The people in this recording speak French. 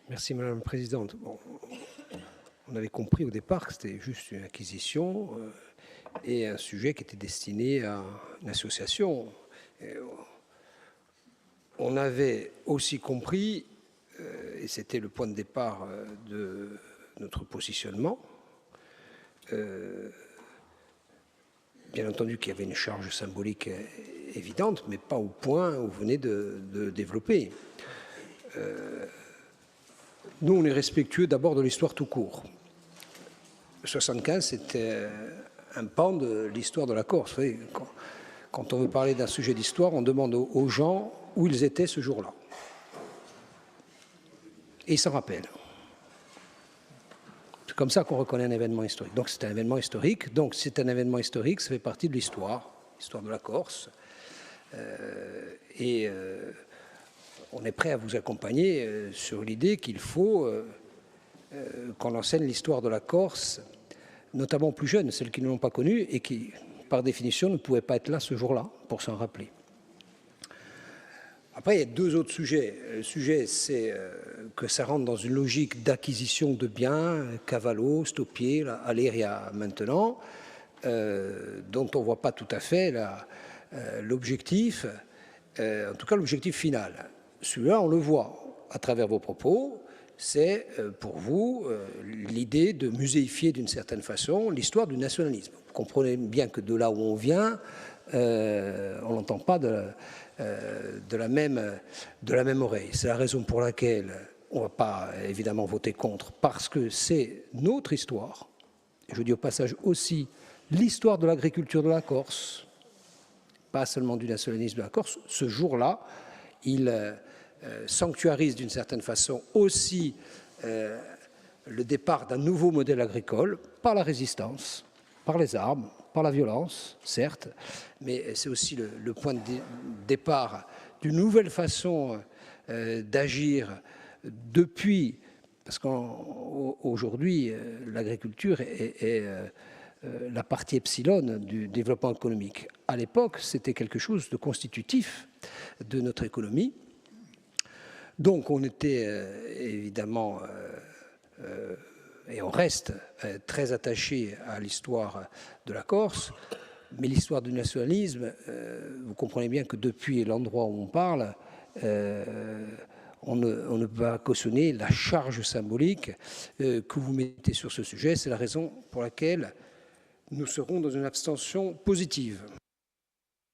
Merci Madame la Présidente. Bon, on avait compris au départ que c'était juste une acquisition et un sujet qui était destiné à une association. Et on avait aussi compris, et c'était le point de départ de notre positionnement, bien entendu qu'il y avait une charge symbolique évidente, mais pas au point où vous venez de développer. Nous, on est respectueux d'abord de l'histoire tout court. 75, c'était un pan de l'histoire de la Corse. Vous savez, quand on veut parler d'un sujet d'histoire, on demande aux gens où ils étaient ce jour-là. Et ils s'en rappellent. C'est comme ça qu'on reconnaît un événement historique. Donc c'est un événement historique. Donc c'est un événement historique, ça fait partie de l'histoire de la Corse. On est prêt à vous accompagner sur l'idée qu'il faut qu'on enseigne l'histoire de la Corse, notamment aux plus jeunes, celles qui ne l'ont pas connue et qui, par définition, ne pouvaient pas être là ce jour-là pour s'en rappeler. Après, il y a deux autres sujets. Le sujet, c'est que ça rentre dans une logique d'acquisition de biens, Cavallo, Stopier, Aléria maintenant, dont on ne voit pas tout à fait l'objectif, en tout cas l'objectif final. Celui-là, on le voit à travers vos propos, c'est pour vous l'idée de muséifier d'une certaine façon l'histoire du nationalisme. Vous comprenez bien que de là où on vient, on n'entend pas de la même oreille. C'est la raison pour laquelle on ne va pas évidemment voter contre, parce que c'est notre histoire. Et je dis au passage aussi l'histoire de l'agriculture de la Corse, pas seulement du nationalisme de la Corse. Ce jour-là, il sanctuarise d'une certaine façon aussi le départ d'un nouveau modèle agricole par la résistance, par les armes, par la violence, certes, mais c'est aussi le point de départ d'une nouvelle façon d'agir depuis, parce qu'aujourd'hui, l'agriculture est la partie epsilon du développement économique. À l'époque, c'était quelque chose de constitutif de notre économie. Donc on était évidemment, et on reste très attaché à l'histoire de la Corse, mais l'histoire du nationalisme, vous comprenez bien que depuis l'endroit où on parle, on ne peut pas cautionner la charge symbolique que vous mettez sur ce sujet. C'est la raison pour laquelle nous serons dans une abstention positive.